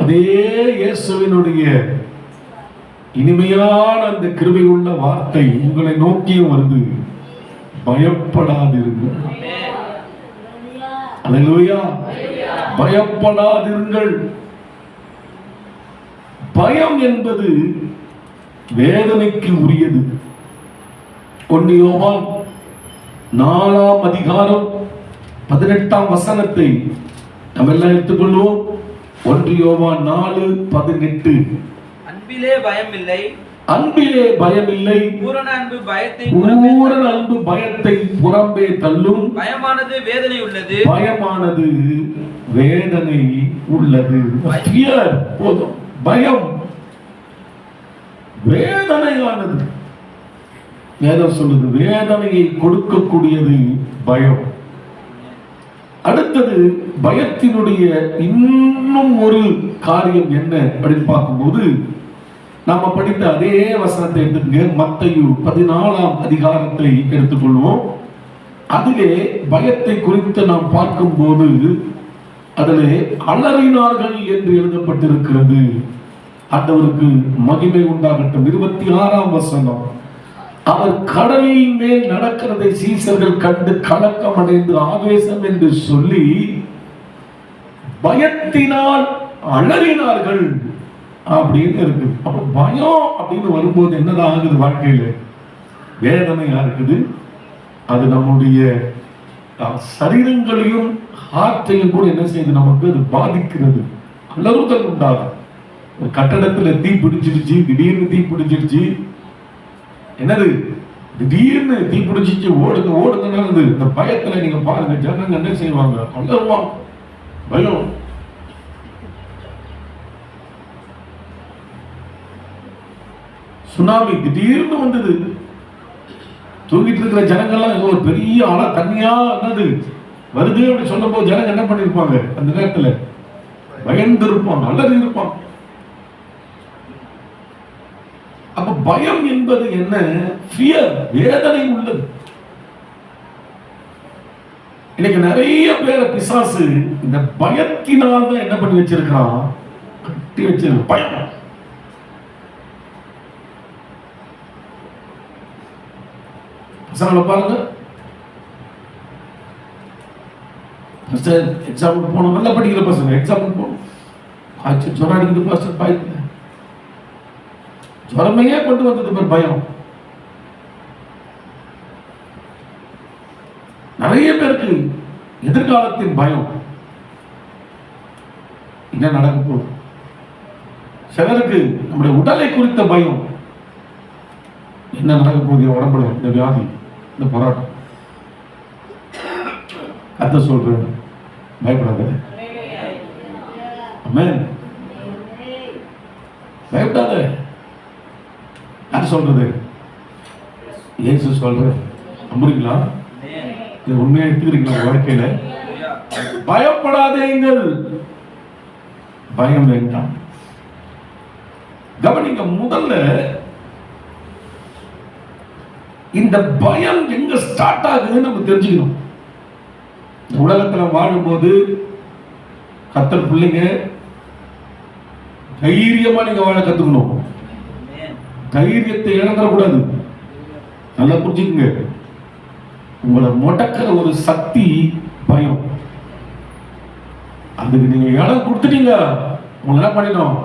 அதே இயேசுவினுடைய இனிமையான அந்த கிருபை உள்ள வார்த்தை உங்களை நோக்கியும் வருது, பயப்படாதிருங்கள். அல்லேலூயா. பயப்படாதிருங்கள். பயம் என்பது வேதனைக்கு உரியது. 1 யோவான் 4ஆம் அதிகாரம் 18ஆம் வசனத்தை நம்ம எல்லாம் எடுத்துக்கொள்வோம். 1 யோவான் 4:18. அன்பிலே பயமில்லை, அன்பிலே பயமில்லை, பூரண அன்பு பயத்தை புறம்பே தள்ளும். பயமானது வேதனை உள்ளது, பயமானது வேதனை உள்ளது. போதும். பயம் வேதனையானது. வேதம் சொல்லுது, வேதனையை கொடுக்கக்கூடியது பயம். அடுத்தது பயத்தினுடைய இன்னும் ஒரு காரியம் என்ன அப்படின்னு பார்க்கும்போது, நாம படித்த அதே வசனத்தை எடுத்துங்க. மத்தேயு 14ஆம் அதிகாரத்தை எடுத்துக்கொள்வோம். அதிலே பயத்தை குறித்து நாம் பார்க்கும்போது அதிலே அலறினார்கள் என்று எழுதப்பட்டிருக்கிறது. ஆண்டவருக்கு மகிமை உண்டாகட்டும். 26ஆம் வசனம், அவர் கடலின் மேல் நடக்கிறதை சீசர்கள் கண்டு கலக்கம் அடைந்து ஆவேசம் என்று சொல்லி பயத்தினால் அலறினார்கள் அப்படின்னு இருக்கு. அப்ப பயம் அப்படின்னு வரும்போது என்னதான் ஆகுது? வாழ்க்கையில வேதனையா இருக்குது. அது நம்முடைய சரீரங்களையும் ஹார்ட்டையும் கூட என்ன செய்யுது? நமக்கு அது பாதிக்கிறது. அலறுதல் உண்டாகும். ஒரு கட்டடத்துல தீ பிடிச்சிருச்சு, திடீர்னு தீ பிடிச்சிருச்சு. என்னது? திடீர்னு தீ பிடிச்சிச்சு, ஓடுங்க. இந்த பயத்துல நீங்க பாருங்க, ஜனங்க என்ன செய்வாங்க? அலறுவாங்க. பயம். சுனாமி திடீர்னு வந்தது. தூங்கிட்டு இருக்கிற ஜனங்கள்லாம் ஒரு பெரிய ஆளா தண்ணியா என்னது வருது அப்படி சொல்லும் போது ஜனங்க என்ன பண்ணிருப்பாங்க? அந்த நேரத்துல பயந்து இருப்பாங்க, அலறி இருப்பாங்க. அப்ப பயம் என்பது என்ன? ஃபியர், வேதனை உள்ளது. இன்னைக்கு நிறைய பேரை பிசாசு இந்த பயத்தினால் தான் என்ன பண்ணி வச்சிருக்கான்? கட்டி வச்சிருக்க பயம். பாருங்க, எக்ஸாமுக்கு போனோம், நல்லா படிக்கிற பசங்க எக்ஸாமுக்கு போனோம், காய்ச்சல் ஜுரம் அடிக்குது பாஸ்டர், பயத்துல ஜுரமையே கொண்டு வந்தது பேர் பயம். நிறைய பேருக்கு எதிர்காலத்தின் பயம், என்ன நடக்க போகுது. சிலருக்கு நம்முடைய உடலை குறித்த பயம், என்ன நடக்க போகுது உடம்புல, இந்த வியாதி, இந்த போராட்டம். அத சொல்றேன், பயப்படாத. ஆமென். பயப்படாத. யார் சொல்றது? இயேசு சொல்ற. நம்புறீங்களா? இது உண்மையா எடுத்துக்கிறீங்களா வாழ்க்கையில? பயப்படாதீங்கள், பயம் வேண்டாம். கவனிங்க, முதல்ல இந்த பயம் எங்க ஸ்டார்ட் ஆகுதுன்னு நம்ம தெரிஞ்சுக்கணும். உலகத்துல வாழும்போது கர்த்தர் பிள்ளைங்க தைரியமா நீங்க வாழ கத்துக்கணும். தைரியத்தை இழந்துடக்கூடாது. நல்லா புரிஞ்சுக்குங்க. உங்களை முடக்கிற ஒரு சக்தி பயம். அதுக்கு நீங்க இடம் கொடுத்துட்டீங்க, உங்களை என்ன பண்ணிடும்?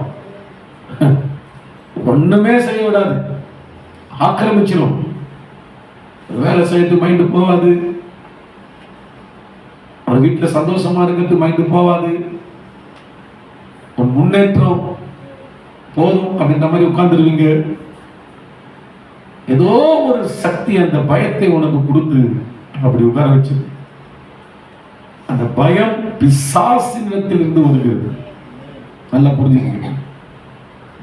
ஒண்ணுமே செய்ய விடாது, ஆக்கிரமிச்சிடும். வேலை செய்யறது மைண்டு போவாது, அவர் வீட்டுல சந்தோஷமா இருக்கிறது மைண்டு போவாது, ஒரு முன்னேற்றம் போதும் அப்படின்ற மாதிரி உட்கார்ந்துருவீங்க. ஏதோ ஒரு சக்தி அந்த பயத்தை உனக்கு கொடுத்து அப்படி உட்கார வச்சு. அந்த பயம் பிசாசினிடத்தில் இருந்து வருகிறது. நல்லா புரிஞ்சுக்கணும்.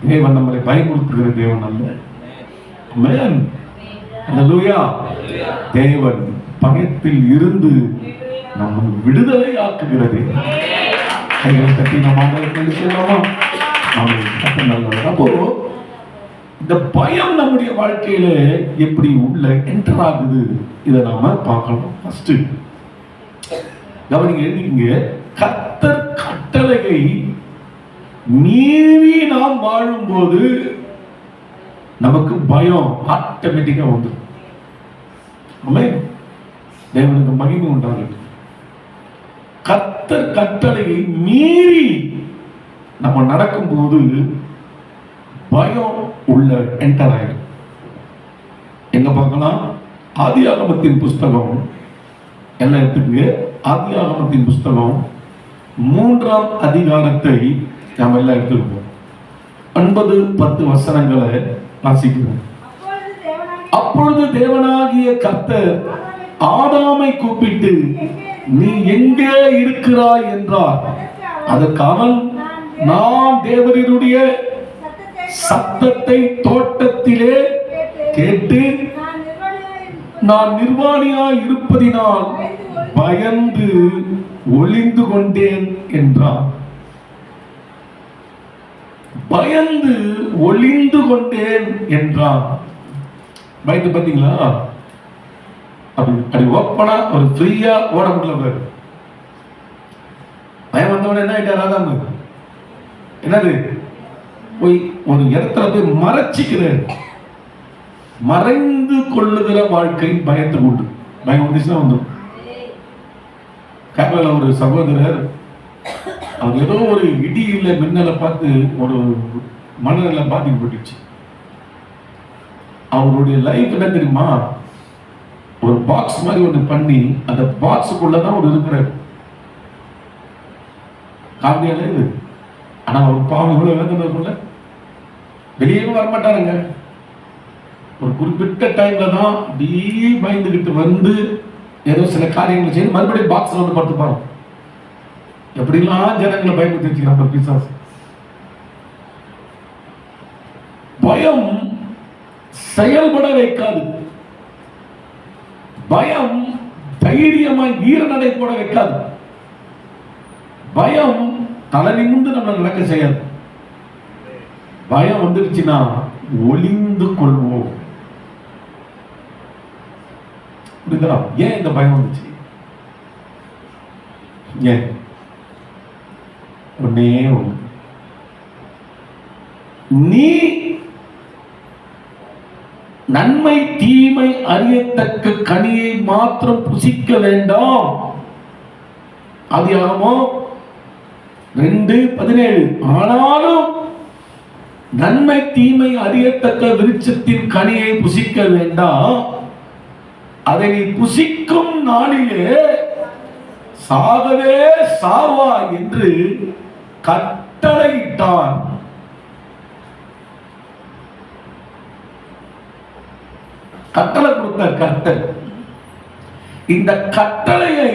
தேவன் நம்மளை பயமுறுத்துகிற தேவன் அல்ல. ஆமென். அல்லேலூயா. தேவன் பயத்தில் இருந்து நம்ம விடுதலை ஆக்குகிறது. கைகளை தட்டி நம்ம ஆண்டவருக்கு சொல்லலாமா? அப்போ இந்த பயம் நம்முடைய வாழ்க்கையில எப்படி உள்ள என்டர் ஆகுது, இதை நாம பார்க்கணும். ஃபர்ஸ்ட் கவனிங்க, எழுதிங்க. கர்த்தர் கட்டளையை மீறி நாம் வாழும்போது நமக்கு பயம் ஆட்டோமேட்டிக்கா வந்துடும். ஆமென். தேவனுக்கு மகிமை உண்டாகட்டும். கர்த்தர் கட்டளையை மீறி நம்ம நடக்கும்போது பயம் உள்ள என்டர் ஆயிடும். எங்க பார்க்கலாம்? ஆதியாகமத்தின் புஸ்தகம், எல்லாம் எடுத்துக்கங்க. ஆதியாகமத்தின் புஸ்தகம் 3ஆம் அதிகாரத்தை நாம் எல்லாம் எடுத்துருப்போம். 9-10 வசனங்களை வாசிக்கிறோம். அப்பொழுது தேவனாகிய கர்த்தர் ஆதாமை கூப்பிட்டு, நீ எங்கே இருக்கிறாய் என்றார். அதற்கு அவன், நான் தேவனுடைய சத்தத்தை தோட்டத்திலே கேட்டு நான் நிர்வாணியாய் இருப்பதினால் பயந்து ஒளிந்து கொண்டேன் என்றார். பயந்து ஒளிந்து கொண்டேன் என்றார். பயந்து பார்த்தீங்களா? அப்படி ஓப்பனா ஒரு ஃப்ரீயா ஓட முடியல. பயம் வந்தவன என்ன ஆயிட்டார் ஆதாமு? என்னது? போய் ஒரு இடத்துல போய் மறைச்சிக்கிறேன். மறைந்து கொள்ளுகிற வாழ்க்கை பயத்தை உண்டு. பயம் வந்துச்சுன்னா வந்துடும். கேரளால ஒரு சகோதரர், அவர் ஏதோ ஒரு இடியில மின்னலை பார்த்து ஒரு மனநல பாதிக்கப்பட்டுச்சு. அவருடைய லைஃப் என்ன தெரியுமா? ஒரு பாக்ஸ் மாதிரி ஒன்று பண்ணி அந்த பாக்ஸுக்குள்ளதான் ஒரு இருக்கிறார். காவியால இது. ஆனா அவர் பாவம் இவ்வளவு வேதனை இருக்குல்ல, வெளியே வரமாட்டாருங்க. ஒரு குறிப்பிட்ட டைம்ல தான் அப்படியே பயந்துகிட்டு வந்து ஏதோ சில காரியங்களை செய்து மறுபடியும் பாக்ஸ்ல வந்து படுத்துப்பாங்க. எப்படிலாம் ஜனங்களை பயன்படுத்தி வச்சுக்கிறாங்க பிசாசு. பயம் செயல்பட வைக்காது. பயம் தைரியமாய் வீர நடை போட வைக்காது. பயம் தலை நிமிர்ந்து நம்ம நடக்க செய்யாது. பயம் வந்துருச்சுன்னா ஒளிந்து கொள்வோம். புரியுதா? ஏன் இந்த பயம் வந்துச்சு? ஏன்? ஒன்னே ஒண்ணு, நீ நன்மை தீமை அறியத்தக்க கனியை மாத்திரம் புசிக்க வேண்டாம். ஆதியாகமம் 2:17. ஆனாலும் நன்மை தீமை அறியத்தக்க விருட்சத்தின் கனியை புசிக்க வேண்டாம். அதை நீ புசிக்கும் நாளிலே சாகவே சாவா என்று கட்டளையிட்டான். கட்டளை கொடுத்தார் கர்த்தர். இந்த கட்டளையை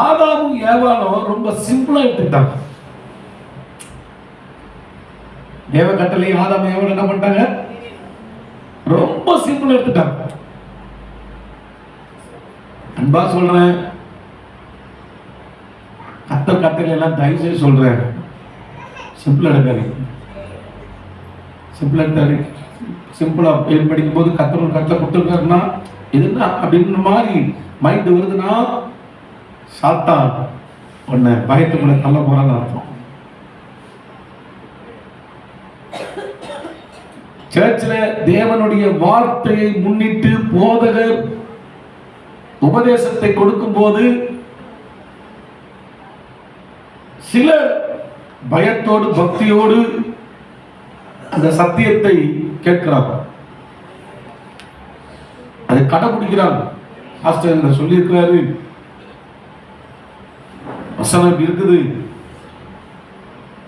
ஆதாமும் ஏவாளும் ரொம்ப சிம்பிளா எடுத்துட்டாங்க. தேவ கட்டளை ஆதாமும் ஏவாளும் என்ன பண்ணிட்டாங்க? ரொம்ப சிம்பிளா எடுத்துட்டாங்க. அன்பா சொல்றேன், கர்த்தர் கட்டளை எல்லாம் தயவு செய்து சொல்றேன், சிம்பிளா எடுக்காதீங்க. சிம்பிளா எடுத்தாரு. சிம்பிளா படிக்கும் போது கர்த்தர் கட்டளை கொடுத்துருக்காருன்னா இதுன்னா அப்படின்னு மாதிரி மைண்ட் வருதுன்னா சாத்தான் உன்னை பயத்துக்குள்ள தள்ள போறான்னு அர்த்தம். சர்ச்சில் தேவனுடைய வார்த்தையை முன்னிட்டு போதகர் உபதேசத்தை கொடுக்கும் போது சிலர் பயத்தோடு பக்தியோடு அந்த சத்தியத்தை கேட்கிறாங்க, அதை கடைபிடிக்கிறாங்க. ஆஸ்டர் சொல்லியிருக்கிறாரு, வசனம் இருக்குது,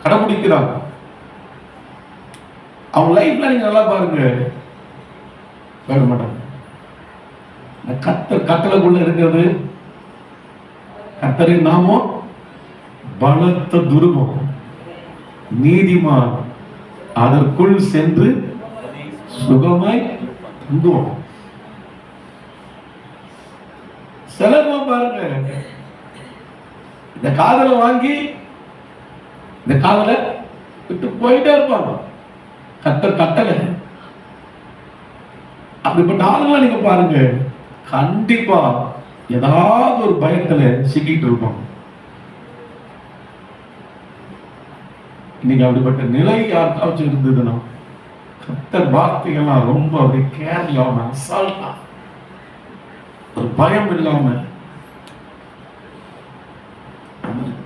கடைபிடிக்கிறாங்க. அவங்க லைஃப்ல நீங்க நல்லா பாருங்க, கேட்க மாட்டாங்க. கர்த்தர் கட்டளைக்குள்ள இருக்கிறது கர்த்தரின் நாமம் பலத்த துருவம், நீதிமான் அதற்குள் சென்று சுகமாய் தங்குவோம். சிலர் பாருங்க, இந்த காதலை வாங்கி இந்த காதலை விட்டு போயிட்டே இருப்பாங்க. கர்த்தர் கட்டளை. அப்படிப்பட்ட ஆளுங்களை நீங்க பாருங்க, கண்டிப்பா ஏதாவது ஒரு பயத்துல சிக்கிட்டு இருப்பாங்க. இன்னைக்கு அப்படிப்பட்ட நிலை யாருக்காச்சும் இருந்ததுன்னா, கர்த்தர் வார்த்தைகள்லாம் ரொம்ப அப்படியே கேர் இல்லாம, அசால்ட்டா, ஒரு பயம் இல்லாம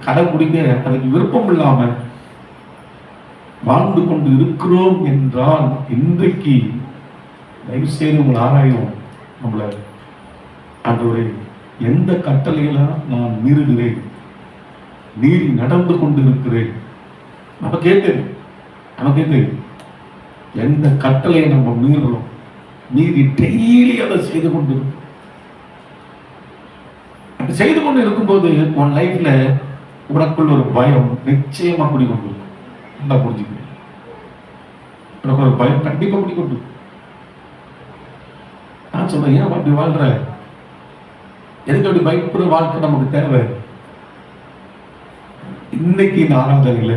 கடைபிடிக்க அதுக்கு விருப்பம் இல்லாம வாழ்ந்து கொண்டு இருக்கிறோம் என்றால், இன்றைக்கு தயவு செய்து உங்களை ஆராயும். நம்மளை அதோட எந்த கட்டளையில நான் மீறுகிறேன், மீறி நடந்து கொண்டு இருக்கிறேன், நமக்கே தெரியும் எந்த கட்டளையை நம்ம மீறுறோம், மீறி டெய்லி அதை செய்து கொண்டு இருக்கும். அப்படி செய்து கொண்டு இருக்கும்போது உன் லைஃப்ல உனக்குள்ள ஒரு பயம் நிச்சயமா குடிக்கொண்டு இருக்கும். நல்லா புரிஞ்சுக்கிறேன், உனக்கு ஒரு பயம் கண்டிப்பா குடிக்கொண்டு. நான் சொல்றேன், ஏன் அப்படி வாழ்ற, எதுக்கு அப்படி பயப்படுற வாழ்க்கை நமக்கு தேவை? இன்னைக்கு இந்த ஆராதனையில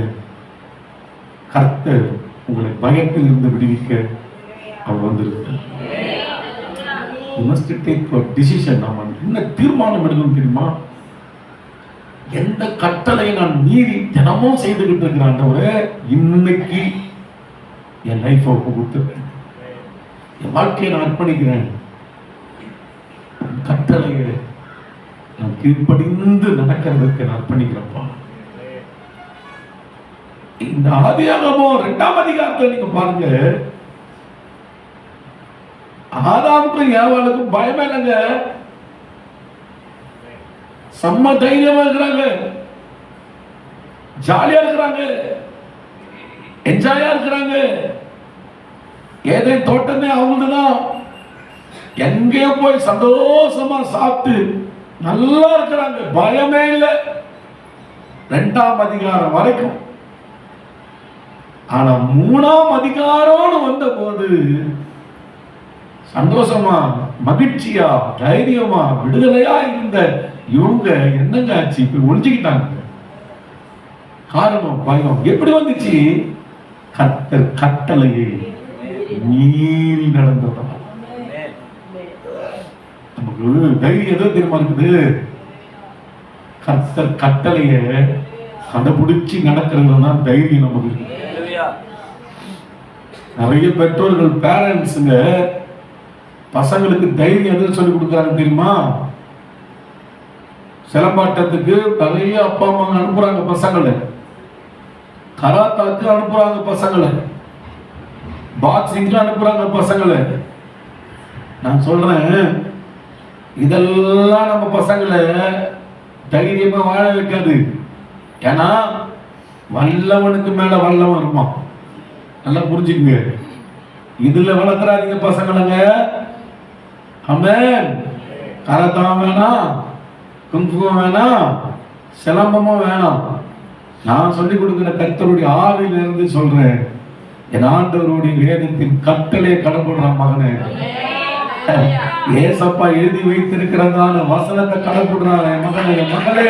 கர்த்தர் உங்களை பயத்தில் இருந்து விடுவிக்க அவர் வந்திருக்கிறார். You must take a decision. நாம என்ன தீர்மானம் எடுக்கணும் தெரியுமா? எந்த கட்டளையை நான் மீறி தினமும் செய்துகிட்டு இருக்கிறான்றவரை இன்னைக்கு என் லைஃப் கொடுத்துருக்கேன், என் வாழ்க்கையை நான் அர்ப்பணிக்கிறேன். கட்டளையை நான் கீழ்ப்படிந்து நடக்கிறதுக்கு நான் அர்ப்பணிக்கிறப்பா. இந்த ஆதியாகமம் 2ஆம் அதிகாரத்தை நீங்க பாருங்க. ஆதாமுக்கும் ஏவாளுக்கும் பயமே இல்லைங்க, செம்ம தைரியமா இருக்கிறாங்க, ஜாலியா இருக்கிறாங்க, என்ஜாயா இருக்கிறாங்க. ஏதேன் தோட்டமே அவங்கதான், எங்கேயோ போய் சந்தோஷமா சாப்பிட்டு நல்லா இருக்கிறாங்க, பயமே இல்லை 2ஆம் அதிகாரம் வரைக்கும். ஆனா 3ஆம் அதிகாரம் வந்த போது சந்தோஷமா, மகிழ்ச்சியா, தைரியமா, விடுதலையா இருந்த இவங்க என்னங்க ஆச்சு, இப்ப ஒழிஞ்சுக்கிட்டாங்க. காரணம் பயம். எப்படி வந்துச்சு? கர்த்தர் கட்டளையை மீறி நடந்ததா. நமக்கு தைரியம் எதோ தெரியுமா இருக்குது? கர்த்தர் கட்டளைய கண்டுபிடிச்சு நடக்கிறது தான் தைரியம் நமக்கு. நிறைய பெற்றோர்கள், பேரண்ட்ஸுங்க பசங்களுக்கு தைரியம் எதுவும் சொல்லி கொடுக்குறாங்க தெரியுமா? சிலம்பாட்டத்துக்கு நிறைய அப்பா அம்மா அனுப்புறாங்க பசங்களை, கராத்தாக்கு அனுப்புறாங்க பசங்களை, பாக்ஸிங்க்கு அனுப்புறாங்க பசங்களை. நான் சொல்றேன், இதெல்லாம் நம்ம பசங்களை தைரியமா வாழ வைக்காது. ஏன்னா வல்லவனுக்கு மேல வல்லவன் இருப்பான். நல்லா புரிஞ்சுக்குங்க. இதுல வளர்க்குறாதீங்க பசங்களுங்க. ஆமென். கராத்தாவும் வேணாம், குங்குமம் வேணாம், சிலம்பமும் வேணாம். நான் சொல்லிக் கொடுக்கிற கர்த்தருடைய ஆவியிலிருந்து சொல்றேன், என் ஆண்டவருடைய வேதத்தின் கட்டளையை கடைபிடுற மகனே, ஏசப்பா எழுதி வைத்திருக்கிறதான வசனத்தை கடைபிடுறாங்க மகனே, மகளே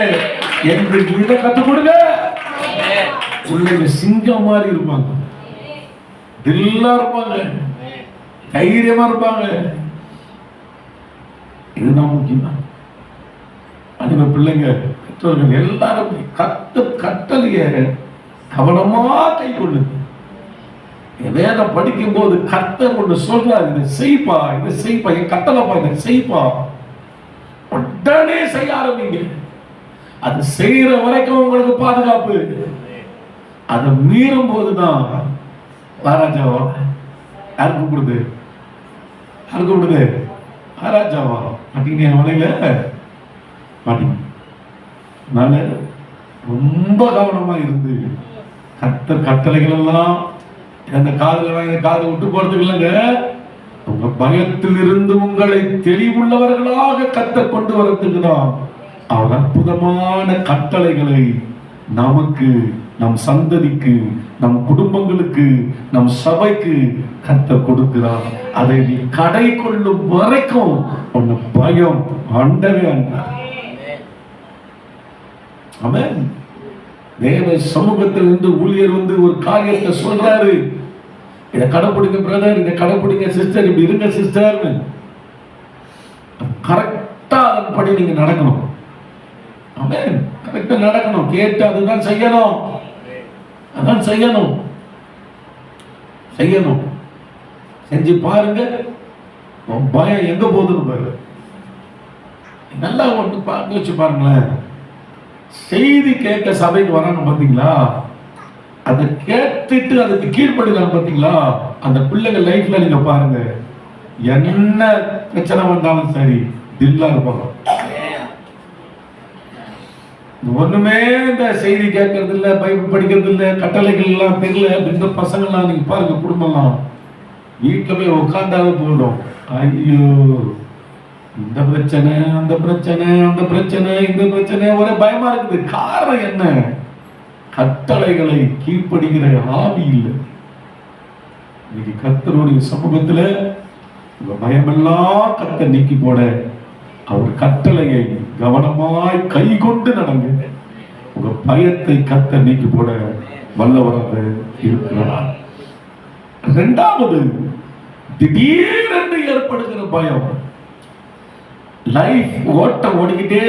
என்று இதை கற்றுக் கொடுங்க. உள்ள சிங்கம் மாதிரி இருப்பாங்க, தில்லா இருப்பாங்க, தைரியமா இருப்பாங்க. இதுதான் முக்கியம். அனிம பிள்ளைங்க, பெற்றோர்கள் எல்லாரும் கட்டளைய கவனமா கை கொள்ளுங்க. வேதம் படிக்கும் போது கர்த்தர் ஒன்று சொல்றாரு, இதை செய்ப்பா, இதை செய்ப்பா, என் கட்டளைப்பா, இதை செய்ப்பா. உடனே செய்ய ஆரம்பிங்க. அது செய்யற வரைக்கும் உங்களுக்கு பாதுகாப்பு. அதை மீறும் போதுதான் மகாராஜாவா யார் கூப்பிடுது, யார் கூப்பிடுது? மகாராஜாவா மாட்டீங்க, வலையில மாட்டீங்க. அதனால ரொம்ப கவனமா இருந்து கர்த்தர் கட்டளைகள் எல்லாம் இந்த காதல காதை விட்டு போறதுக்கு இல்லைங்க. உங்க பயத்தில் இருந்து உங்களை தெளிவுள்ளவர்களாக கர்த்தர் கொண்டு வரதுக்கு தான் அவர் அற்புதமான கட்டளைகளை நமக்கு, நம் சந்ததிக்கு, நம் குடும்பங்களுக்கு, நம் சபைக்கு கர்த்தர் கொடுக்கிறார். அதை நீ கடை கொள்ளும் வரைக்கும் உன்னை பயம் அண்டவே அண்டார். ஆமென். தேவ சமூகத்தில் இருந்து ஊழியர் வந்து ஒரு காரியத்தை சொல்றாரு, இதை கடைப்பிடிங்க பிரதர், இதை கடைப்பிடிங்க சிஸ்டர், இப்படி இருங்க சிஸ்டர், கரெக்டா அதன்படி நீங்க நடக்கணும். ஆமென். கரெக்டா நடக்கணும், கேட்டு அதுதான் செய்யணும். அதான் செய்யணும். செஞ்சு பாருங்க, பயம் எங்க போகுதுன்னு பாருங்க. நல்லா ஒன்று யோசிச்சு பாருங்களேன். செய்தி கேட்க சபைக்கு வராங்க பாத்தீங்களா, அதை கேட்டுட்டு அதுக்கு கீழ்ப்படுகிறாங்க பாத்தீங்களா, அந்த பிள்ளைங்க லைஃப்ல நீங்க பாருங்க, என்ன பிரச்சனை வந்தாலும் சரி தில்லா இருப்பாங்க. ஒண்ணுமே இந்த செய்தி கேட்கறது இல்ல, பைபிள் படிக்கிறது இல்ல, கட்டளைகள் எல்லாம் தெரியல அப்படின்ற பசங்கள்லாம் நீங்க பாருங்க, குடும்பம்லாம் வீட்டுல போய் உட்கார்ந்தாவே போதும், ஐயோ இந்த பிரச்சனை அந்த பிரச்சனை அந்த பிரச்சனை இந்த பிரச்சனை, ஒரே பயமா இருக்குது. காரணம் என்ன? கட்டளைகளை கீழ்ப்படுகிற ஆவி இல்லை. இன்னைக்கு கர்த்தருடைய சமூகத்துல உங்க பயமெல்லாம் கர்த்தர் நீக்கி போட, அவர் கட்டளையை கவனமாய் கை கொண்டு நடங்க. உங்க பயத்தை கர்த்தர் நீக்கி போட வல்லவராக இருக்கிறார். இரண்டாவது, திடீரென்று ஏற்படுகிற பயம். லைஃப் ஓடிக்கிட்டே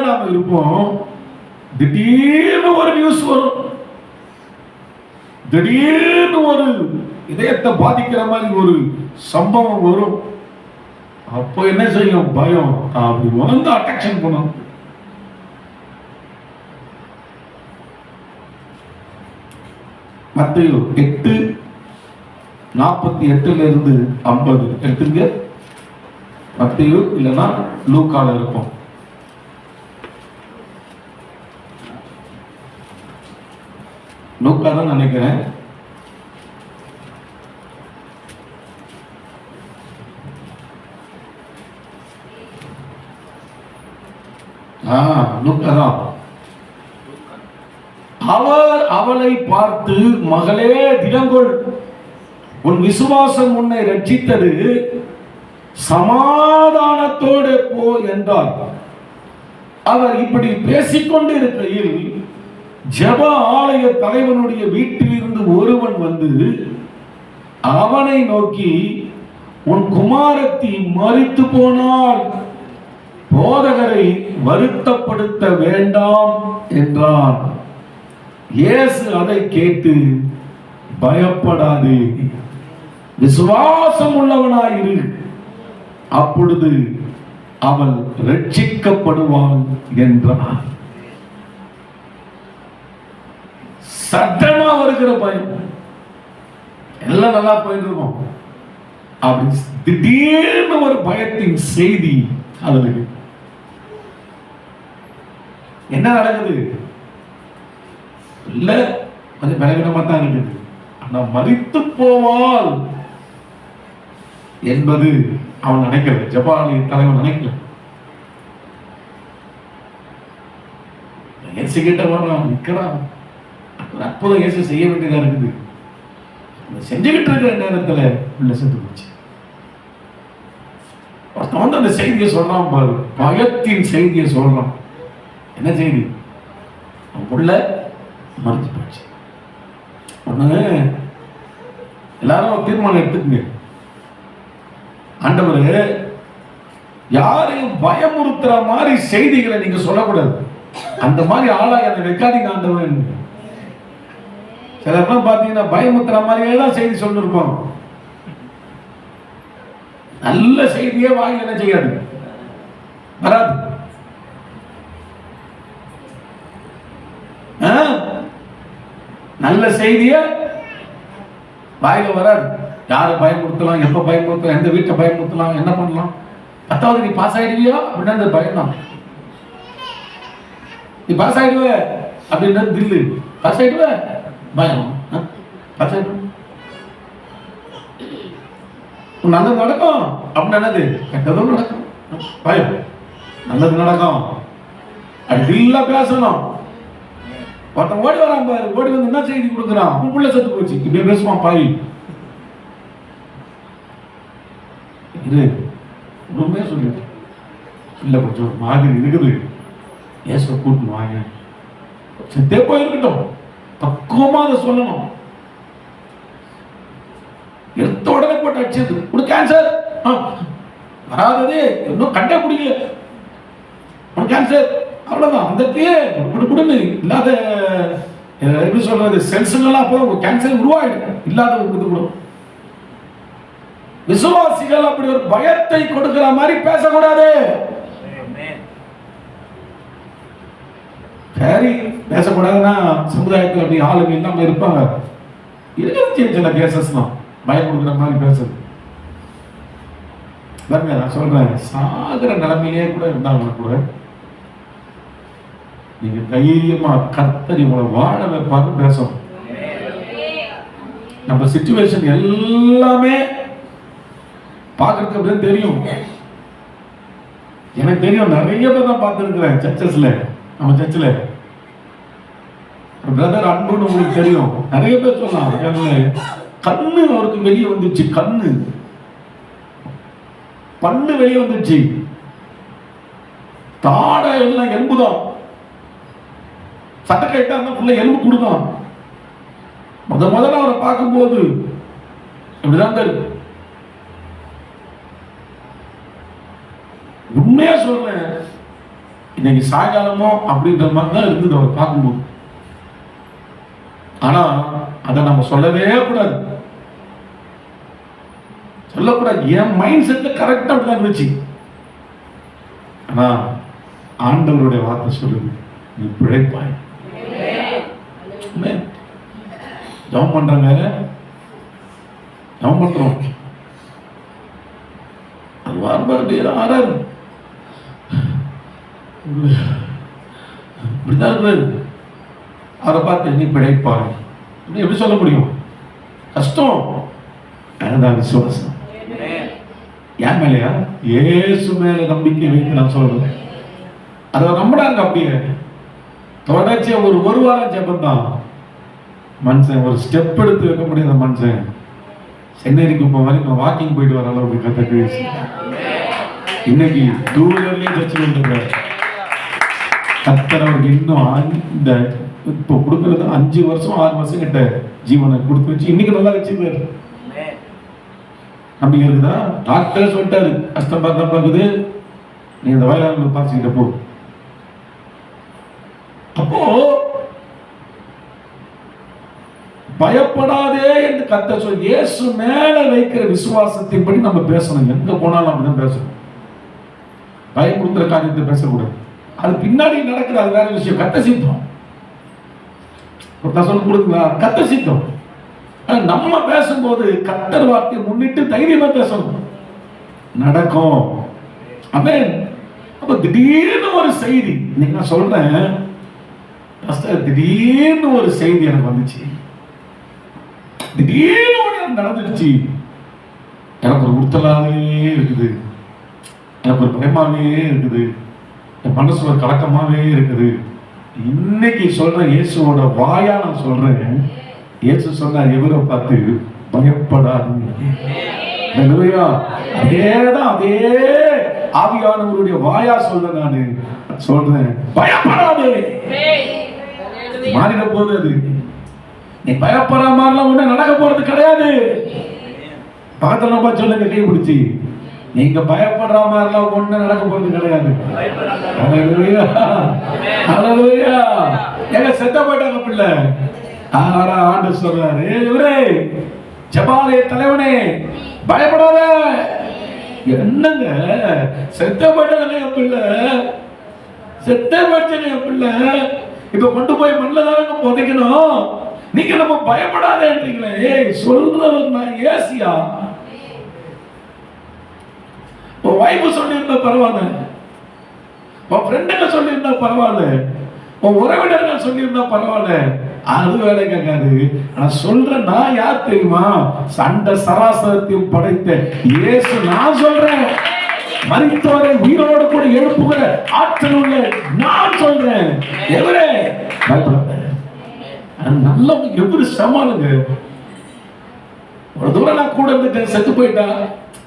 நாம இருப்போம், திடீர்னு ஒரு நியூஸ் வரும், திடீர்னு ஒரு இதயத்தை பாதிக்கிற மாதிரி ஒரு சம்பவம் வரும். அப்போ என்ன செய்யும்? பயம் அப்படி வந்து அட்ராக்ஷன் பண்ணும். மத்தேயு 8:48 50 எடுத்துங்க. மத்தேயு இல்லைன்னா லூக்கால இருக்கும். லூக்கா தான் நினைக்கிறேன். லூக்கா தான். அவர் அவளை பார்த்து, மகளே திடங்கொள், உன் விசுவாசம் உன்னை ரட்சித்தது, சமாதானத்தோடு போ என்றார். அவர் இப்படி பேசிக்கொண்டு இருக்கையில் ஜெப ஆலய தலைவனுடைய வீட்டிலிருந்து ஒருவன் வந்து அவனை நோக்கி, உன் குமாரத்தி மரித்து போனால் போதகரை வருத்தப்படுத்த வேண்டாம் என்றான். இயேசு அதை கேட்டு, பயப்படாதே, விசுவாசம் உள்ளவனாயிரு, அப்பொழுது அவள் ரட்சிக்கப்படுவாள் என்றார். சட்டமா வருகிற பயம், எல்லாம் நல்லா போயிட்டு இருக்கும், அப்படி திடீர்னு ஒரு பயத்தின் செய்தி. அதுல என்ன நடக்குது? இல்ல கொஞ்சம் பலவீனமா தான் இருக்குது, ஆனா மரித்து போவாள் என்பது அவன் நினைக்கல, ஜெபாலய தலைவன் நினைக்கல. இயேசு கிட்ட வர்றான், நிக்கிறான், அற்புதம் இயேசு செய்ய வேண்டியதா இருக்குது. செஞ்சுக்கிட்டு இருக்கிற நேரத்துல உள்ள செத்து போச்சு. ஒருத்தன் வந்து அந்த செய்தியை சொல்றான் பாரு, பயத்தின் செய்தியை சொல்றான். என்ன செய்தி? உள்ள மறைஞ்சு போச்சு. ஒண்ணு, எல்லாரும் தீர்மானம் எடுத்துக்கங்க, ஆண்டவர் யாரையும் பயமுறுத்துற மாதிரி செய்திகளை நீங்க சொல்லக்கூடாது. அந்த மாதிரி ஆளா என்னை வைக்காதீங்க ஆண்டவர். சிலர்லாம் பாத்தீங்கன்னா பயமுறுத்துற மாதிரியே தான் செய்தி சொல்லிருப்பாங்க. நல்ல செய்தியே வாங்கி என்ன செய்யாது, வராது. நல்ல செய்திய வாயில வராது. யாரை பயமுறுத்தலாம், எப்ப பயமுறுத்தலாம், எந்த வீட்டை பயமுறுத்தலாம், என்ன பண்ணலாம். 10வது நீ பாஸ் ஆயிடுவியா அப்படின்னா அந்த பயம் தான். நீ பாஸ் ஆயிடுவ அப்படின்னா தில்லு, பாஸ் ஆயிடுவ பயம், பாஸ் ஆயிடுவ. நல்லது நடக்கும் அப்படின்னு என்னது, கெட்டதும் நடக்கும், பயம். நல்லது நடக்கும் அப்படி இல்ல பேசணும். ஒருத்தன் ஓடி வரான் பாரு, ஓடி வந்து என்ன செய்தி கொடுக்குறான், உன் புள்ள செத்து போச்சு, இப்படியே பேசுவான் பாவி. இது உண்மையா சொல்லு, இல்ல கொஞ்சம் மாதிரி இருக்குது, ஏச கூட்டணும் வாங்க, செத்தே போயிருக்கட்டும், பக்குவமா அதை சொல்லணும். எடுத்த உடனே போட்டு அடிச்சது, உனக்கு கேன்சர் வராதது, இன்னும் கண்டே பிடிக்கல, உனக்கு கேன்சர், அவ்வளவுதான். அந்த குடுன்னு இல்லாத எப்படி சொல்றது, செல்ஸுங்கெல்லாம் அப்போ கேன்சர் உருவாயிடும் இல்லாதவங்க கூட. விசுவாசிகள் அப்படி ஒரு பயத்தை கொடுக்கிற மாதிரி பேசக்கூடாது. சரி, பேசக்கூடாதுன்னா சமுதாயத்தில் அப்படி ஆளுங்க இல்லாம இருப்பாங்க. இருக்கிற சில கேசஸ்லாம் பயம் கொடுக்குற மாதிரி பேசுறது. நான் சொல்றேன், சாகிற நிலைமையிலே கூட இருந்தாங்க கூட நீங்க தைரியமா கர்த்தர் உங்களை வாழ வைப்பாரு பேசணும். நம்ம சிச்சுவேஷன் எல்லாமே பார்க்கறதுக்கு அப்படின்னு தெரியும். எனக்கு தெரியும், நிறைய பேர் தான் பார்த்துருக்கிறேன் சர்ச்சஸ்ல. நம்ம சர்ச்சில் பிரதர் அன்புன்னு உங்களுக்கு தெரியும். நிறைய பேர் சொல்லலாம், கண்ணு அவருக்கு வெளியே வந்துச்சு, கண்ணு பண்ணு வெளியே வந்துச்சு, தாடை எல்லாம் எலும்புதான், சட்டை கைட்டா இருந்தா எலும்பு கொடுதான். முதல்ல அவரை பார்க்கும்போது இப்படிதான் இருக்கு. உண்மையா சொல்றேன், இன்னைக்கு சாயங்காலமோ அப்படின்ற மாதிரி தான் இருந்தது அவர் பார்க்கும்போது. ஆனா அதை நம்ம சொல்லவே கூடாது, சொல்லக்கூடாது. என் மைண்ட் செட்ல கரெக்டா அப்படிதான் இருந்துச்சு. ஆனா ஆண்டவருடைய வார்த்தை சொல்லுது, நீ பிழைப்பாய். ஜெபம் பண்றாங்க, ஜெபம் பண்றோம், அது வார்த்தை ஆறாரு இப்படிதான் இருக்காரு. அவரை பார்த்து நீ பிழைப்பாய் எப்படி சொல்ல முடியும்? கஷ்டம். அதுதான் விசுவாசம். ஏன் மேலையா? ஏசு மேல நம்பிக்கை வைத்து நான் சொல்றேன். அதை நம்பினாங்க. அப்படியே தொடர்ச்சியா ஒரு வாரம் ஜெபம் தான். மனுஷன் ஒரு ஸ்டெப் எடுத்து வைக்க முடியாத மனுஷன் சென்னைக்கு இப்போ வரைக்கும் வாக்கிங் போயிட்டு வர அளவுக்கு கத்த இன்னைக்கு 2 வீலர்லயே சர்ச்சை வந்துருக்காரு. கத்தர் அவருக்கு இன்னும் இந்த இப்போ கொடுக்கறது 5 வருஷம் 6 வருஷம் கிட்ட ஜீவனை கொடுத்து வச்சு இன்னைக்கு நல்லா வச்சுருக்காரு. நம்பிக்கை இருக்குதா? டாக்டர் சொல்லிட்டாரு, கஷ்டம் பார்த்தா பார்க்குது, நீ இந்த வயலாளர்கள் பார்த்துக்கிட்ட போ. அப்போ பயப்படாதே என்று கர்த்தர் சொல்லி இயேசு மேல வைக்கிற விசுவாசத்தின்படி நம்ம பேசணும். எங்க போனாலும் அப்படிதான் பேசணும். பயப்படுத்துற காரியத்தை பேசக்கூடாது. அது பின்னாடி நடக்குது, அது வேற விஷயம். கத்த சித்தம் சொல்ல கொடுக்குங்களா? கத்த சித்தம். நம்ம பேசும்போது கர்த்தர் வார்த்தையை முன்னிட்டு தைரியமா பேசணும், நடக்கும். ஆமென். அப்ப திடீர்னு ஒரு செய்தி, இன்னைக்கு நான் சொல்றேன், திடீர்னு ஒரு செய்தி எனக்கு வந்துச்சு. திடீர்னு நடந்துடுச்சு. எனக்கு ஒரு உறுத்தலாவே இருக்குது, எனக்கு ஒரு பயமாவே இருக்குது, என் மனசு ஒரு கலக்கமாவே இருக்குது. இன்னைக்கு சொல்றேன், இயேசுவோட வாயா நான் சொல்றேன். இயேசு சொன்னார், எவரை பார்த்து பயப்படாதீங்க. அதேதான், அதே ஆவியானவருடைய வாயா சொல்றேன். நான் சொல்றேன், பயப்படாதே. மாறிட போகுது அது. நீ பயப்படுற மாதிரிலாம் ஒண்ணு நடக்க போறது கிடையாது. பக்கத்துல நம்ம சொல்லுங்க, கை பிடிச்சி, நீங்க பயப்படுற மாதிரிலாம் ஒண்ணு நடக்க போறது கிடையாது. ஹல்லேலூயா, ஹல்லேலூயா. எங்க செத்த போயிட்டாங்க பிள்ளை. ஆனா ஆண்டவர் சொல்றாரு, இவரே ஜெபாலய தலைவனே பயப்படாத. என்னங்க செத்த போயிட்டாங்க பிள்ளை, செத்த போயிடுச்சு பிள்ளை, இப்ப கொண்டு போய் மண்ணில் தானங்க புதைக்கணும். நீங்க நம்ம பயப்படாதேன்றீங்களே. சொல்றவர் நான் ஏசியா? உன் வைஃப் சொல்லியிருந்தா பரவாயில்ல, உன் ஃப்ரெண்டுங்க சொல்லியிருந்தா பரவாயில்ல, உன் உறவினர்கள் சொல்லியிருந்தா பரவாயில்ல, அது வேலை கேட்காது. நான் சொல்றேன், நான் யார் தெரியுமா? சண்ட சராசரத்தையும் படைத்த இயேசு. நான் சொல்றேன், மரித்தவரை உயிரோடு கூட எழுப்புகிற ஆற்றல் உள்ள நான் சொல்றேன். எவரே பயப்படாத. நல்ல எவ்வளவு சமாளுங்க. ஒரு தூரம் நான் கூட இருந்துட்டேன், செத்து போயிட்டா.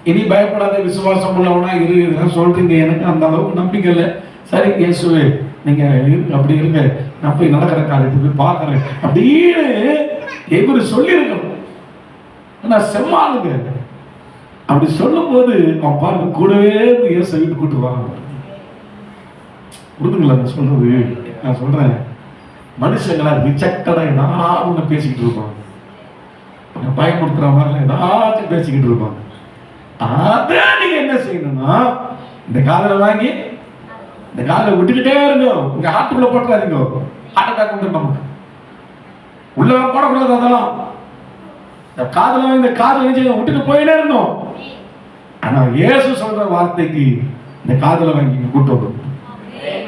இனி பயப்படாத, விசுவாசம் உள்ளவனா இரு சொல்றீங்க. எனக்கு அந்த அளவுக்கு நம்பிக்கை இல்லை. சரி இயேசுவே, நீங்க அப்படி இருங்க, நான் போய் நடக்கிற காரியத்தை போய் பார்க்கறேன் அப்படின்னு எவரு சொல்லியிருக்கணும். ஆனா செம்மாளுங்க அப்படி சொல்லும் போது அவன் பாருங்க, கூடவே இயேசு வீட்டு கூட்டு வாங்க. புரிதுங்களா நான் சொல்றது? நான் சொல்றேன், மனுஷங்களா ரிஜெக்டடா ஏதாவது ஒண்ணு பேசிக்கிட்டு இருப்பாங்க, கொஞ்சம் பயமுறுத்துற மாதிரி ஏதாச்சும் பேசிக்கிட்டு இருப்பாங்க. அத நீங்க என்ன செய்யணும்னா, இந்த காதலை வாங்கி இந்த காதலை விட்டுக்கிட்டே இருங்க. உங்க ஹார்ட்டுக்குள்ள போட்டுறாதீங்க, ஹார்ட் அட்டாக் வந்துடும் நமக்கு. உள்ள போடக்கூடாது. அதெல்லாம் இந்த காதலை வாங்கி இந்த காதலை விட்டுட்டு போயிட்டே இருந்தோம். ஆனா இயேசு சொல்ற வார்த்தைக்கு இந்த காதலை வாங்கி கூட்டு வரும்.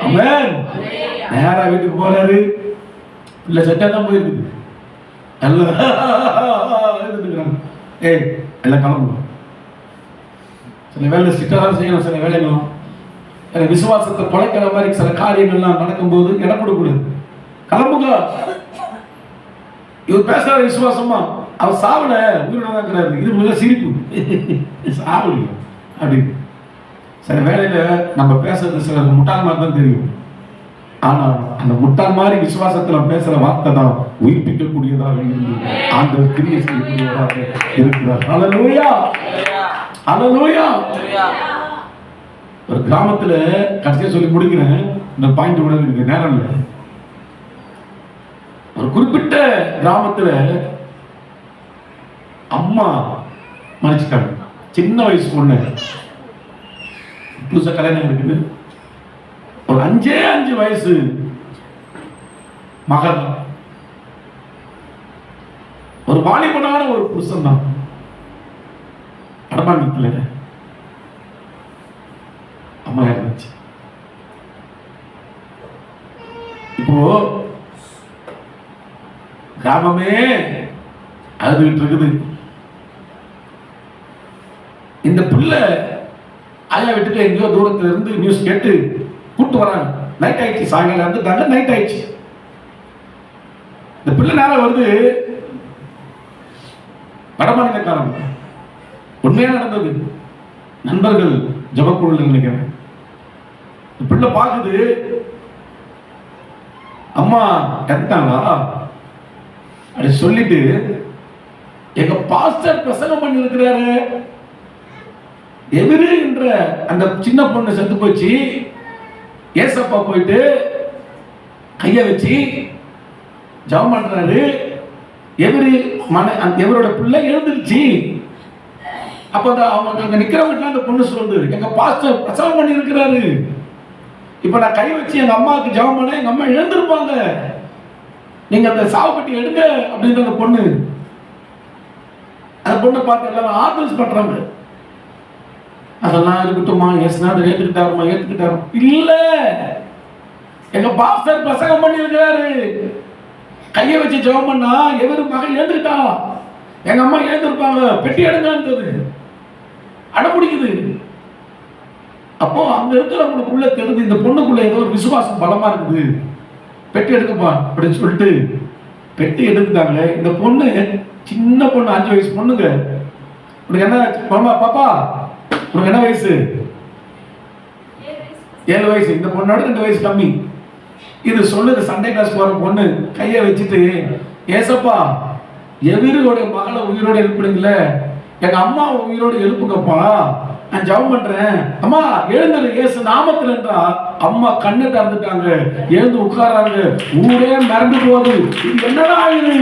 ஆமென். நேரா வீட்டுக்கு போறாரு, இல்ல செட்டா தான் போயிருக்குது. எல்லாம் ஏய் எல்லாம் கிளம்புங்க. சில வேலை சிட்டதான் செய்யணும், சில வேலைகளும் விசுவாசத்தை குலைக்கிற மாதிரி சில காரியங்கள்லாம் நடக்கும்போது இடம் கொடுக்கூடாது. கிளம்புங்க. இவர் பேசுற விசுவாசமா அவர் சாவல, உயிரோட தான் இருக்கிறாரு. இது முதல்ல சிரிப்பு, சாவல அப்படின்னு. சில வேலையில நம்ம பேசுறது சில முட்டாள் மாதிரி தான் தெரியும். ஆனா அந்த முட்டாள் மாதிரி விசுவாசத்துல பேசுற வார்த்தை தான் உயிர்ப்பிக்கக்கூடியதாக இருந்து ஆண்டவர் கிரியை செய்யக்கூடியதாக இருக்கிறார். ஹல்லேலூயா, ஹல்லேலூயா. ஒரு கிராமத்துல கடைசியா சொல்லி முடிக்கிறேன், இந்த பாயிண்ட் கூட இருக்கு, நேரம் இல்லை. ஒரு குறிப்பிட்ட கிராமத்துல அம்மா மறைச்சிட்டாங்க. சின்ன வயசு பொண்ணு, புதுசா கல்யாணம் இருக்குது. ஒரு 5 வயசு மகன், ஒரு வாலிபனான ஒரு புருஷன் தான் அடமானத்துல அம்மா இருந்துச்சு. இப்போ கிராமமே அழுதுகிட்டு இருக்குது. இந்த பிள்ளை ஆயா வீட்டுக்கு எங்கேயோ தூரத்துல இருந்து நியூஸ் கேட்டு கூட்டு வராங்க. நைட் ஆயிடுச்சு, சாயங்காலம் வந்துட்டாங்க, நைட் ஆயிடுச்சு. இந்த பிள்ளை நேரம் வருது, வடமாநிலக்காரங்க. உண்மையா நடந்தது, நண்பர்கள் ஜபக்குழு நினைக்கிறேன். இந்த பிள்ளை பார்க்குது, அம்மா இறந்துட்டாங்களா அப்படி சொல்லிட்டு, எங்க பாஸ்டர் பிரசங்கம் பண்ணி இருக்கிறாரு, எதிரி என்ற அந்த சின்ன பொண்ணு செத்து போச்சு, ஏசப்பா போயிட்டு கைய வச்சு ஜெபம் பண்றாரு, எவரோட பிள்ளை எழுந்துருச்சு. அப்ப அவங்க அங்க நிக்கிறவங்க அந்த பொண்ணு சொல்லுது, எங்க பாஸ்டர் பிரசங்கம் பண்ணி இருக்கிறாரு, இப்ப நான் கை வச்சு எங்க அம்மாவுக்கு ஜெபம் பண்ண எங்க அம்மா எழுந்திருப்பாங்க, நீங்க அந்த சாவுப்பட்டி எடுங்க அப்படின்ற அந்த பொண்ணு. அந்த பொண்ணை பார்த்து எல்லாரும் ஆர்கனைஸ் பண்றாங்க. அதெல்லாம் இருக்கட்டுமா, ஏசுநாதர் ஏத்துக்கிட்டாரு. இல்ல, எங்க பாஸ்டர் பிரசங்கம் பண்ணி இருக்கிறாரு, கையை வச்சு ஜெபம் பண்ணா எவரு மகன் எழுந்துட்டா, எங்க அம்மா எழுந்திருப்பாங்க, பெட்டி எடுங்கன்றது அடம்பிடிக்குது. அப்போ அங்க இருக்கிறவங்களுக்குள்ள தெரிஞ்சு இந்த பொண்ணுக்குள்ள ஏதோ ஒரு விசுவாசம் பலமா இருக்குது, பெட்டி எடுக்கப்பா அப்படின்னு சொல்லிட்டு பெட்டி எடுத்துட்டாங்க. இந்த பொண்ணு சின்ன பொண்ணு, 5 வயசு பொண்ணுங்க. உனக்கு என்ன பாப்பா, உனக்கு என்ன வயசு? 7 வயசு. இந்த பொண்ணோட 2 வயசு கம்மி. இது சொல்லுது, சண்டே கிளாஸ் போற பொண்ணு கையை வச்சுட்டு, ஏசப்பா எவரோட மகளை உயிரோட எழுப்புறீங்கள, எங்க அம்மா உயிரோட எழுப்புங்கப்பா, நான் ஜெபம் பண்றேன், அம்மா எழுந்துரு இயேசு நாமத்துல என்றா. அம்மா கண்ணை திறந்துட்டாங்க, எழுந்து உட்கார்றாங்க. ஊரே மறந்து போகுது, இது என்னடா இது,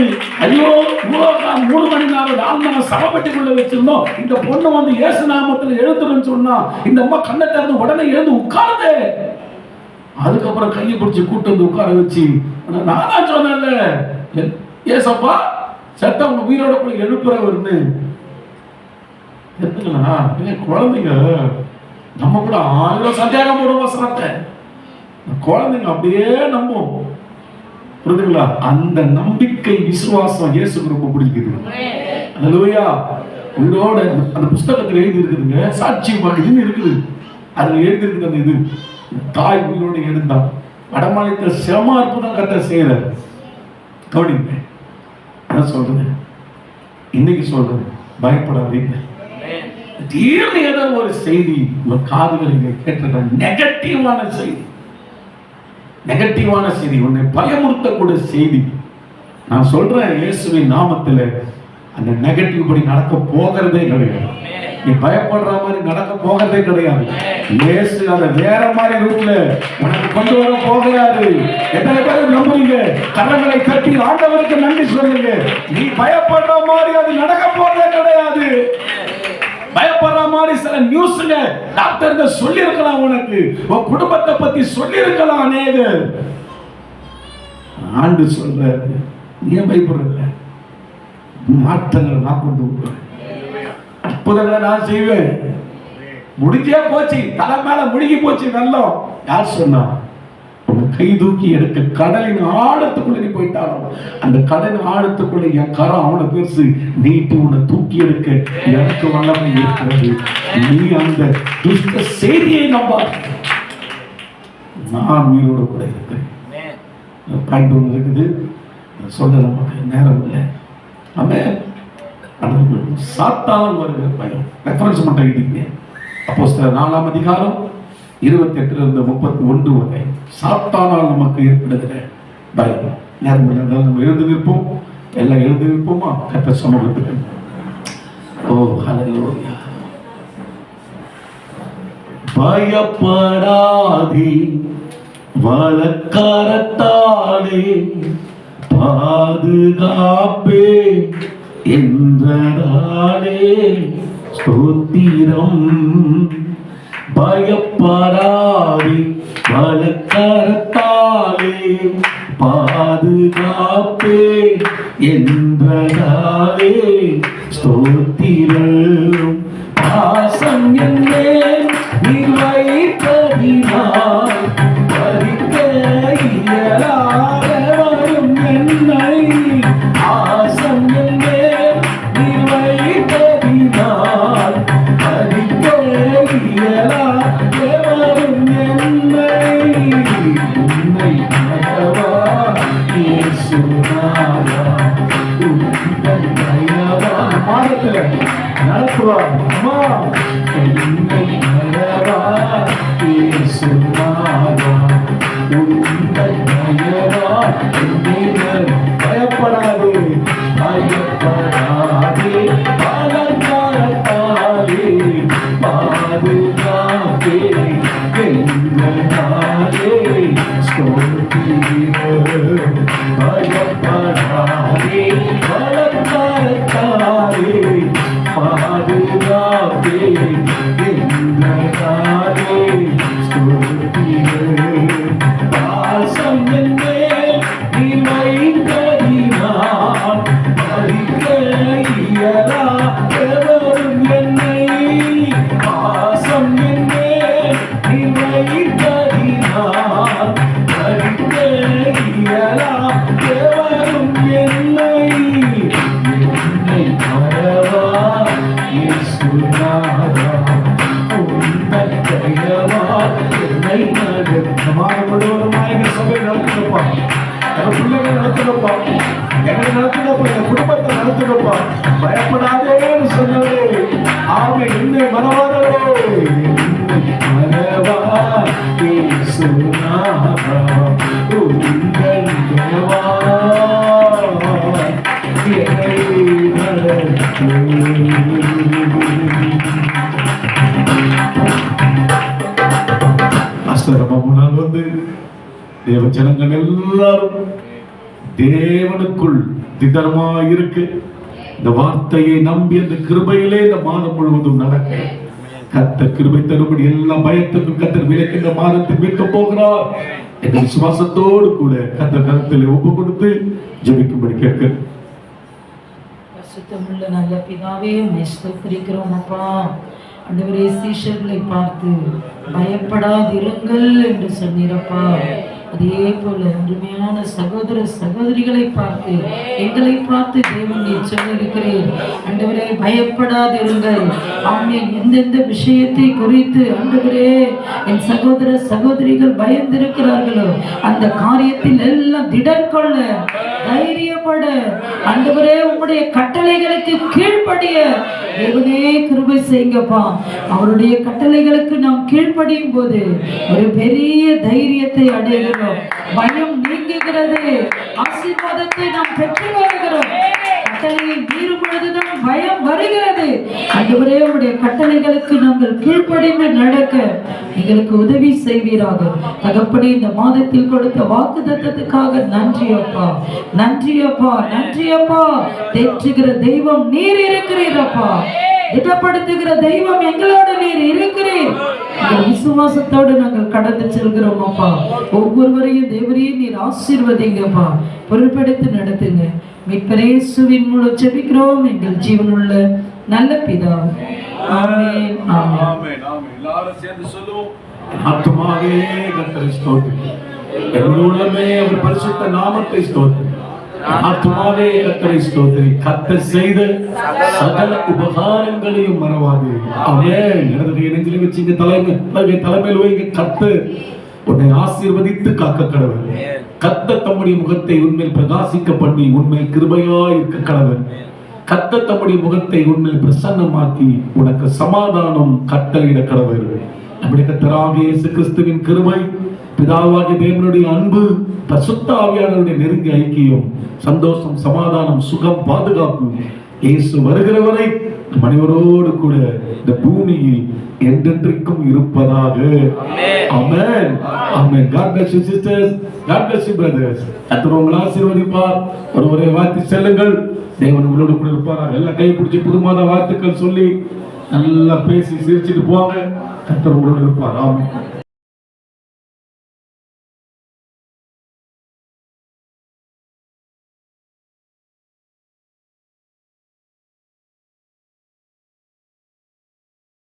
ஐயோ 3 மணி நேரம் 4 மணி நேரம் சபப்பட்டிக்குள்ள வச்சிருந்தோம், இந்த பொண்ணு வந்து இயேசு நாமத்துல எழுந்துருன்னு சொன்னா, இந்த அம்மா கண்ணை திறந்து உடனே எழுந்து உட்காருது. அதுக்கப்புறம் கையை பிடிச்சி கூட்டு வந்து உட்கார வச்சு, நானா சொன்னேன்ல ஏசப்பா சட்டம் உங்க உயிரோட போய் எழுப்புறவர்னு. குழந்தைங்க நம்ம கூட 1000 சந்தேகம் போடுவோம் வசனத்தை, குழந்தைங்க அப்படியே நம்பும். புரியுதுங்களா? அந்த நம்பிக்கை விசுவாசம் இயேசுக்கு ரொம்ப பிடிக்குது. அல்லேலூயா. உங்களோட அந்த புஸ்தகத்தில் எழுதி இருக்குதுங்க, சாட்சி இதுன்னு இருக்குது, அதுல எழுதி இருக்குது. அந்த இது தாய் உயிரோடு எழுந்தா, வடமாநிலத்தில் சிரம அற்புதம் கட்ட செய்யற கவனிங்க. அதான் சொல்றேன், இன்னைக்கு சொல்றேன், பயப்படாதீங்க. திடீர்னு ஏதோ ஒரு செய்தி உங்க காதுகளில் கேட்ட நெகட்டிவான செய்தி, உன்னை பயமுறுத்தக்கூடிய செய்தி நான் சொல்றேன், இயேசுவின் நாமத்தில் அந்த நெகட்டிவ் படி நடக்க போகிறதே கிடையாது. நீ பயப்படுற மாதிரி நடக்க போகிறதே கிடையாது. இயேசு அதை வேற மாதிரி ரூட்ல உனக்கு கொண்டு வர போகிறாரு. எத்தனை பேர் நம்புறீங்க? கரங்களை தட்டி ஆண்டவருக்கு நன்றி சொல்லுங்க. நீ பயப்படுற மாதிரி அது நடக்க போறதே கிடையாது. பயப்படுற மாதிரி சில நியூஸ்ல டாக்டர் சொல்லி இருக்கலாம், உனக்கு உன் குடும்பத்தை பத்தி சொல்லி இருக்கலாம் அநேகர். ஆண்டு சொல்றாரு, நீ ஏன் பயப்படுற? மாற்றங்களை நான் கொண்டு வருவேன், அற்புதங்களை நான் செய்வேன். முடிஞ்சே போச்சு, தலை மேல முழுகி போச்சு வெள்ளம். யார் சொன்னா? கை தூக்கி எடுக்க கடலின் ஆழத்துக்குள்ள நீ போயிட்டாலும் அந்த கடலின் ஆழத்துக்குள்ள என் கரம் அவனை பெருசு நீட்டு உன்னை தூக்கி எடுக்க எனக்கு வல்லமை இருக்கிறது. நீ அந்த துஷ்ட செய்தியை நம்ப, நான் உயிரோட கூட இருக்கிறேன். பாயிண்ட் ஒன்று இருக்குது, சொல்ல நமக்கு நேரம் இல்லை. சாத்தான் வருகிற பயம் ரெஃபரன்ஸ் மட்டும் எழுதிங்க. அப்போஸ்தலர் 4ஆம் அதிகாரம் 28-31 வரை சாத்தானால் நமக்கு ஏற்படுகிற பயம். நேரம் இல்லை, நம்ம எழுந்து நிற்போம். எல்லாம் எழுந்து நிற்போமா கர்த்தர் சமூகத்துக்கு? ஓ ஹல்லேலூயா. பயப்படாதே, வலக்கரத்தாலே பாதுகாப்பே என்றாலே ஸ்தோத்திரம். பயப்படாதே, வலக்கரத்தாலே பாதுகாப்பே என்றாலே ஸ்தோத்திரம். பாசம் என்னே நீ வைத்ததினால் பறிக்க இயலாத வரும் என்னை. ஆசம் என்னே நீ வைத்ததினால் பறிக்க இயலாத வரும் என்னை. உன்னை மறவா இயேசுநாதா, உன்னை மறவா மாறத்துல நடத்துவார். அம்மா என்னை மறவா இயேசுநாதா, உன்னை மறவா. பயப்படாதே, பயப்படாதே, பலத்தாலே பாதுகாப்பே என்றாலே ஸ்தோத்திரம். பயப்படாதே, பலத்தாலே பாதுகாப்பே என்றாலே ஸ்தோத்திரம். பாசம் என்னே நீ வைத்ததினால் பறிக்க இயலாத வரும் என்னை. பாசம் என்னே நீ வைத்ததினால் பறிக்க இயலாத வரும் என்னை. என்னை மறவா இயேசுநாதா, உன்னை தயவா என்னை நடத்துமாறுவதுமாய். சபை நடத்துப்பா, என் பிள்ளைகள் நடத்துப்பா, என்னை நடத்துப்பா, என் குடும்பத்தை நடத்துப்பா. பயப்படாதேன்னு சொன்னது ஆமை. என்னை மறவாதே, என்னை மறவா இயேசுநாதா, உன்னை தயவா என்னை நடத்து. முன்னால் வந்து தேவ ஜனங்கள் எல்லாரும் தேவனுக்குள் திடமாயிருக்கு. இந்த வார்த்தையை நம்பி அந்த கிருபையிலே இந்த மாதம் முழுவதும் நடக்க கர்த்தர் கிருபை தரும்படி எல்லா பயத்துக்கும் கர்த்தர் விலக்கி இந்த மாதத்தை மீட்க போகிறார் என்ற விசுவாசத்தோடு கூட கர்த்தர் கருத்தில் ஒப்பு கொடுத்து ஜெபிக்கும்படி கேட்கிறேன். பரிசுத்தமுள்ள நல்ல பிதாவே, உம்மை ஸ்தோத்திரிக்கிறோம் அப்பா. ஆண்டவரே, சீஷர்களை பார்த்து பயப்படாதிருங்கள் என்று சொன்னீரப்பா. அதே போல அருமையான சகோதர சகோதரிகளை பார்த்து எங்களை பார்த்து தேவன் நீர் சொல்லியிருக்கிறேன். ஆண்டவரே, பயப்படாதிருங்கள். ஆமென். எந்தெந்த விஷயத்தை குறித்து ஆண்டவரே என் சகோதர சகோதரிகள் பயந்திருக்கிறார்களோ அந்த காரியத்தில் எல்லாம் திடன் கொள்ள, தைரியப்பட, ஆண்டவரே உம்முடைய கட்டளைகளுக்கு கீழ்ப்படிய தேவனே கிருபை செய்யுங்கப்பா. அவருடைய கட்டளைகளுக்கு நாம் கீழ்ப்படியும் போது ஒரு பெரிய தைரியத்தை அடைகிறோம். பயம் நீங்குகிறது, ஆசீர்வாதத்தை நாம் பெற்று வருகிறோம். கட்டளையை மீறும் பொழுதுதான் பயம் வருகிறது. ஆண்டவரே, உம்முடைய கட்டளைகளுக்கு நாங்கள் கீழ்ப்படிந்து நடக்க எங்களுக்கு உதவி செய்வீராக. தகப்பனே, இந்த மாதத்தில் கொடுத்த வாக்குத்தத்தத்துக்காக நன்றி அப்பா, நன்றி அப்பா, நன்றி அப்பா. தேற்றுகிற தெய்வம் நீர் இருக்கிறீரப்பா, திடப்படுத்துகிற தெய்வம் எங்களோடு நீர் இருக்கிறீர். விசுவாசத்தோடு நாங்கள் கடந்து செல்கிறோம் அப்பா. ஒவ்வொருவரையும் தேவரையும் நீர் ஆசீர்வதிங்கப்பா, பொறுப்பெடுத்து நடத்துங்க. மீட்பர் இயேசுவின் மூலம் ஜெபிக்கிறோம் எங்கள் ஜீவனுள்ள நல்ல பிதாவே. ஆமென், ஆமென். ஆமென், ஆமென். எல்லாரும் சேர்ந்து சொல்லுவோம். ஆத்துமாவே கர்த்தரை ஸ்தோத்திரி, என் உள்ளமே அவர் பரிசுத்த நாமத்தை ஸ்தோத்திரி. ஆத்துமாவே கர்த்தரை ஸ்தோத்திரி, கர்த்தர் செய்த சகல உபகாரங்களையும் மறவாதே. ஆமென். இடது நெஞ்சிலே வச்சுங்க, தலைமையில் வைங்க. கர்த்தர் உன்னை ஆசீர்வதித்து காக்க கடவுள். கர்த்தர் தம்முடைய முகத்தை உன்மேல் பிரகாசிக்க பண்ணி உன்மேல் கிருபையாய் இருக்க கடவுள். கர்த்தர் தம்முடைய முகத்தை உன்மேல் பிரசன்னமாக்கி உனக்கு சமாதானம் கட்டளையிட கடவுள். நம்முடைய கர்த்தராகிய இயேசு கிறிஸ்துவின் கிருபை, பிதாவாகிய தேவனுடைய அன்பு, பரிசுத்த ஆவியானவருடைய நெருங்கிய ஐக்கியம், சந்தோஷம், சமாதானம், சுகம், பாதுகாப்பு இயேசு வருகிறவரை மனிதரோடு கூட இந்த பூமியில் என்றென்றைக்கும் இருப்பதாக. ஆமென், ஆமென். God bless you sisters, God bless you brothers. கர்த்தர் உங்களை ஆசீர்வதிப்பார். ஒருவரை வாழ்த்தி செல்லுங்கள். தேவன் உங்களோடு கூட இருப்பார். எல்லாம் கை பிடிச்சி புதுமாத வாழ்த்துக்கள் சொல்லி நல்லா பேசி சிரிச்சுட்டு போவாங்க. கர்த்தர் உங்களோடு இருப்பார். ஆமென்.